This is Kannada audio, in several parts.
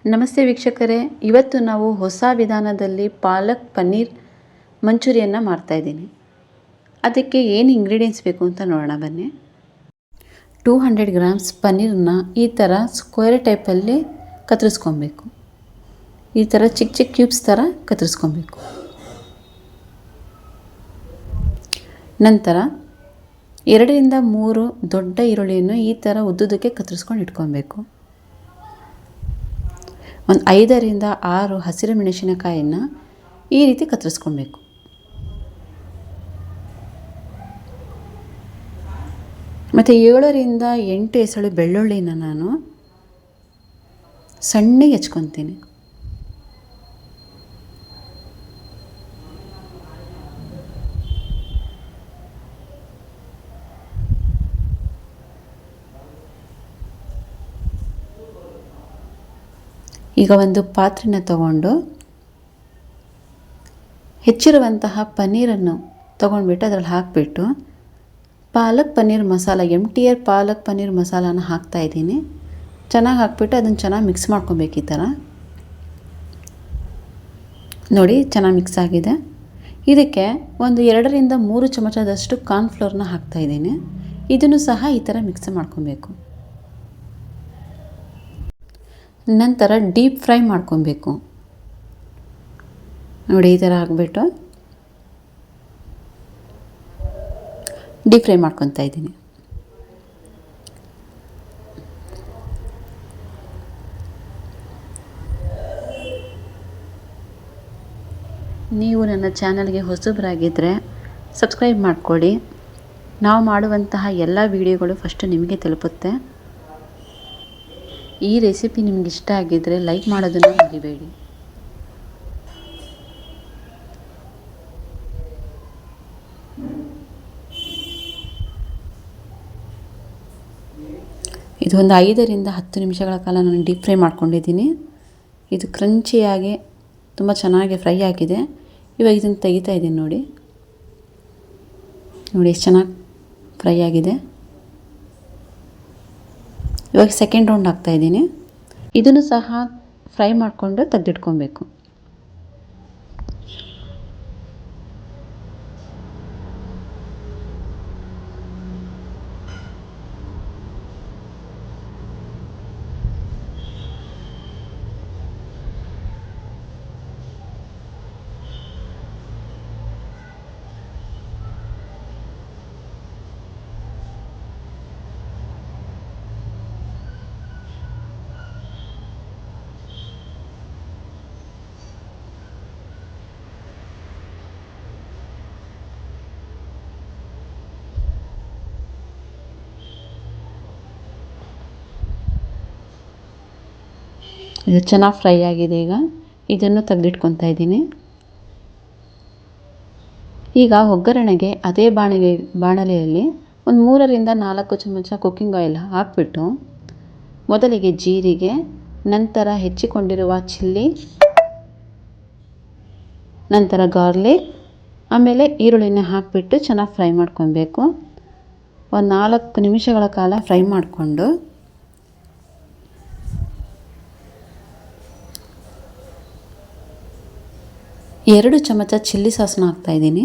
ನಮಸ್ತೆ ವೀಕ್ಷಕರೇ, ಇವತ್ತು ನಾವು ಹೊಸ ವಿಧಾನದಲ್ಲಿ ಪಾಲಕ್ ಪನ್ನೀರ್ ಮಂಚೂರಿಯನ್ನು ಮಾಡ್ತಾಯಿದ್ದೀನಿ. ಅದಕ್ಕೆ ಏನು ಇಂಗ್ರೀಡಿಯೆಂಟ್ಸ್ ಬೇಕು ಅಂತ ನೋಡೋಣ ಬನ್ನಿ. 200 ಗ್ರಾಮ್ಸ್ ಪನ್ನೀರನ್ನ ಈ ಥರ ಸ್ಕ್ವೇರ್ ಟೈಪಲ್ಲಿ ಕತ್ತರಿಸ್ಕೊಬೇಕು. ಈ ಥರ ಚಿಕ್ಕ ಚಿಕ್ಕ ಕ್ಯೂಬ್ಸ್ ಥರ ಕತ್ತರಿಸ್ಕೊಬೇಕು. ನಂತರ 2 ರಿಂದ 3 ದೊಡ್ಡ ಈರುಳ್ಳಿಯನ್ನು ಈ ಥರ ಉದ್ದುದಕ್ಕೆ ಕತ್ತರಿಸ್ಕೊಂಡು ಇಟ್ಕೊಬೇಕು. ಒಂದು 5 ರಿಂದ 6 ಹಸಿರು ಮೆಣಸಿನಕಾಯನ್ನು ಈ ರೀತಿ ಕತ್ತರಿಸ್ಕೊಬೇಕು. ಮತ್ತು 7 ರಿಂದ 8 ಎಸಳು ಬೆಳ್ಳುಳ್ಳಿನ ನಾನು ಸಣ್ಣಗೆ ಹೆಚ್ಕೊತೀನಿ. ಈಗ ಒಂದು ಪಾತ್ರೆನ ತಗೊಂಡು ಹೆಚ್ಚಿರುವಂತಹ ಪನ್ನೀರನ್ನು ತೊಗೊಂಡ್ಬಿಟ್ಟು ಅದರಲ್ಲಿ ಹಾಕಿಬಿಟ್ಟು ಪಾಲಕ್ ಪನ್ನೀರ್ ಮಸಾಲ MTR ಪಾಲಕ್ ಪನ್ನೀರ್ ಮಸಾಲಾನ ಹಾಕ್ತಾಯಿದ್ದೀನಿ. ಚೆನ್ನಾಗಿ ಹಾಕ್ಬಿಟ್ಟು ಅದನ್ನು ಚೆನ್ನಾಗಿ ಮಿಕ್ಸ್ ಮಾಡ್ಕೊಬೇಕು. ಈ ಥರ ನೋಡಿ ಚೆನ್ನಾಗಿ ಮಿಕ್ಸ್ ಆಗಿದೆ. ಇದಕ್ಕೆ ಒಂದು 2 ರಿಂದ 3 ಚಮಚದಷ್ಟು ಕಾರ್ನ್ಫ್ಲೋರ್ನ ಹಾಕ್ತಾಯಿದ್ದೀನಿ. ಇದನ್ನು ಸಹ ಈ ಥರ ಮಿಕ್ಸ್ ಮಾಡ್ಕೊಬೇಕು. ನಂತರ ಡೀಪ್ ಫ್ರೈ ಮಾಡ್ಕೊಬೇಕು. ನೋಡಿ ಈ ಥರ ಹಾಕ್ಬಿಟ್ಟು ಡೀಪ್ ಫ್ರೈ ಮಾಡ್ಕೊತಾ ಇದ್ದೀನಿ. ನೀವು ನನ್ನ ಚಾನಲ್ಗೆ ಹೊಸಬರಾಗಿದ್ದರೆ ಸಬ್ಸ್ಕ್ರೈಬ್ ಮಾಡಿಕೊಳ್ಳಿ. ನಾವು ಮಾಡುವಂತಹ ಎಲ್ಲ ವಿಡಿಯೋಗಳು ಫಸ್ಟ್ ನಿಮಗೆ ತಲುಪುತ್ತೆ. ಈ ರೆಸಿಪಿ ನಿಮ್ಗೆ ಇಷ್ಟ ಆಗಿದ್ದರೆ ಲೈಕ್ ಮಾಡೋದನ್ನು ಮರಿಬೇಡಿ. ಇದು ಒಂದು 5 ರಿಂದ 10 ನಿಮಿಷಗಳ ಕಾಲ ನಾನು ಡೀಪ್ ಫ್ರೈ ಮಾಡ್ಕೊಂಡಿದ್ದೀನಿ. ಇದು ಕ್ರಂಚಿಯಾಗಿ ತುಂಬ ಚೆನ್ನಾಗಿ ಫ್ರೈ ಆಗಿದೆ. ಇವಾಗ ಇದನ್ನು ತೆಗಿತಾ ಇದ್ದೀನಿ. ನೋಡಿ ಎಷ್ಟು ಚೆನ್ನಾಗಿ ಫ್ರೈ ಆಗಿದೆ. ಇವಾಗ ಸೆಕೆಂಡ್ ರೌಂಡ್ ಹಾಕ್ತಾಯಿದ್ದೀನಿ. ಇದನ್ನು ಸಹ ಫ್ರೈ ಮಾಡಿಕೊಂಡು ತೆಗೆದಿಟ್ಕೊಬೇಕು. ಇದು ಚೆನ್ನಾಗಿ ಫ್ರೈ ಆಗಿದೆ. ಈಗ ಇದನ್ನು ತೆಗೆದಿಟ್ಕೊತಾ ಇದ್ದೀನಿ. ಈಗ ಒಗ್ಗರಣೆಗೆ ಅದೇ ಬಾಣಲೆಯಲ್ಲಿ ಒಂದು 3 ರಿಂದ 4 ಚಮಚ ಕುಕ್ಕಿಂಗ್ ಆಯಿಲ್ ಹಾಕಿಬಿಟ್ಟು ಮೊದಲಿಗೆ ಜೀರಿಗೆ, ನಂತರ ಹೆಚ್ಚಿಕೊಂಡಿರುವ ಚಿಲ್ಲಿ, ನಂತರ ಗಾರ್ಲಿಕ್, ಆಮೇಲೆ ಈರುಳ್ಳಿನ ಹಾಕಿಬಿಟ್ಟು ಚೆನ್ನಾಗಿ ಫ್ರೈ ಮಾಡ್ಕೊಬೇಕು. ಒಂದು 4 ನಿಮಿಷಗಳ ಕಾಲ ಫ್ರೈ ಮಾಡಿಕೊಂಡು ಎರಡು ಚಮಚ ಚಿಲ್ಲಿ ಸಾಸ್ನ ಹಾಕ್ತಾಯಿದ್ದೀನಿ.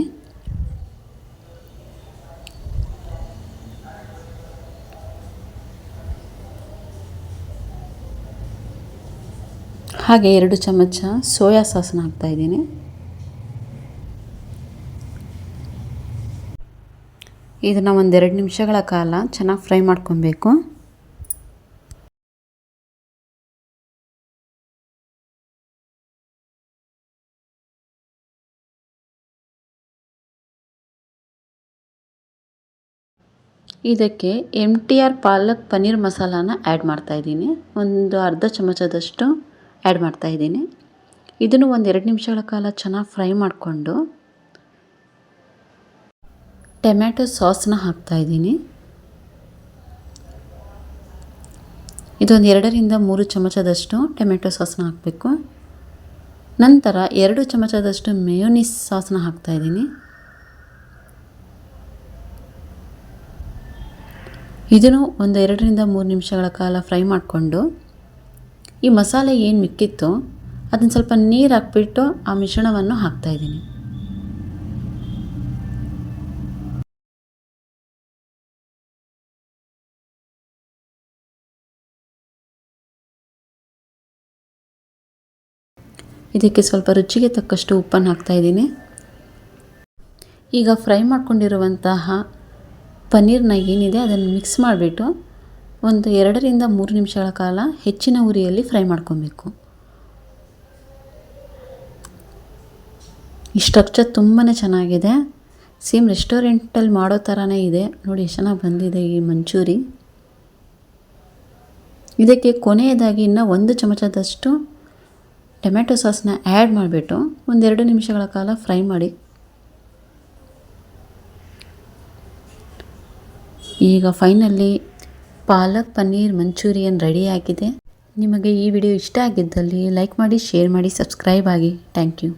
ಹಾಗೆ 2 ಚಮಚ ಸೋಯಾ ಸಾಸ್ನ ಹಾಕ್ತಾಯಿದ್ದೀನಿ. ಇದನ್ನು ಒಂದು 2 ನಿಮಿಷಗಳ ಕಾಲ ಚೆನ್ನಾಗಿ ಫ್ರೈ ಮಾಡ್ಕೊಬೇಕು. ಇದಕ್ಕೆ MTR ಪಾಲಕ್ ಪನ್ನೀರ್ ಮಸಾಲಾನ ಆ್ಯಡ್ ಮಾಡ್ತಾಯಿದ್ದೀನಿ. ಒಂದು ಅರ್ಧ ಚಮಚದಷ್ಟು ಆ್ಯಡ್ ಮಾಡ್ತಾಯಿದ್ದೀನಿ. ಇದನ್ನು ಒಂದು 2 ನಿಮಿಷಗಳ ಕಾಲ ಚೆನ್ನಾಗಿ ಫ್ರೈ ಮಾಡಿಕೊಂಡು ಟೊಮ್ಯಾಟೊ ಸಾಸ್ನ ಹಾಕ್ತಾಯಿದ್ದೀನಿ. ಇದೊಂದು 2 ರಿಂದ 3 ಚಮಚದಷ್ಟು ಟೊಮ್ಯಾಟೊ ಸಾಸ್ನ ಹಾಕಬೇಕು. ನಂತರ 2 ಚಮಚದಷ್ಟು ಮೇಯೋನೀಸ್ ಸಾಸ್ನ ಹಾಕ್ತಾಯಿದ್ದೀನಿ. ಇದನ್ನು ಒಂದು 2 ರಿಂದ 3 ನಿಮಿಷಗಳ ಕಾಲ ಫ್ರೈ ಮಾಡಿಕೊಂಡು ಈ ಮಸಾಲೆ ಏನು ಮಿಕ್ಕಿತ್ತು ಅದನ್ನು ಸ್ವಲ್ಪ ನೀರು ಹಾಕ್ಬಿಟ್ಟು ಆ ಮಿಶ್ರಣವನ್ನು ಹಾಕ್ತಾಯಿದ್ದೀನಿ. ಇದಕ್ಕೆ ಸ್ವಲ್ಪ ರುಚಿಗೆ ತಕ್ಕಷ್ಟು ಉಪ್ಪನ್ನು ಹಾಕ್ತಾಯಿದ್ದೀನಿ. ಈಗ ಫ್ರೈ ಮಾಡ್ಕೊಂಡಿರುವಂತಹ ಪನ್ನೀರ್ನ ಏನಿದೆ ಅದನ್ನು ಮಿಕ್ಸ್ ಮಾಡಿಬಿಟ್ಟು ಒಂದು 2 ರಿಂದ 3 ನಿಮಿಷಗಳ ಕಾಲ ಹೆಚ್ಚಿನ ಉರಿಯಲ್ಲಿ ಫ್ರೈ ಮಾಡ್ಕೊಬೇಕು. ಈ ಸ್ಟ್ರಕ್ಚರ್ ತುಂಬಾ ಚೆನ್ನಾಗಿದೆ. ಸೇಮ್ ರೆಸ್ಟೋರೆಂಟಲ್ಲಿ ಮಾಡೋ ಥರನೇ ಇದೆ. ನೋಡಿ ಎಷ್ಟು ಚೆನ್ನಾಗಿ ಬಂದಿದೆ ಈ ಮಂಚೂರಿ. ಇದಕ್ಕೆ ಕೊನೆಯದಾಗಿ ಇನ್ನೂ 1 ಚಮಚದಷ್ಟು ಟೊಮೆಟೊ ಸಾಸ್ನ ಆ್ಯಡ್ ಮಾಡಿಬಿಟ್ಟು 1-2 ನಿಮಿಷಗಳ ಕಾಲ ಫ್ರೈ ಮಾಡಿ. ಈಗ ಫೈನಲಿ ಪಾಲಕ್ ಪನ್ನೀರ್ ಮಂಚೂರಿಯನ್ ರೆಡಿಯಾಗಿದೆ. ನಿಮಗೆ ಈ ವಿಡಿಯೋ ಇಷ್ಟ ಆಗಿದ್ದಲ್ಲಿ ಲೈಕ್ ಮಾಡಿ, ಶೇರ್ ಮಾಡಿ, ಸಬ್ಸ್ಕ್ರೈಬ್ ಆಗಿ. Thank you.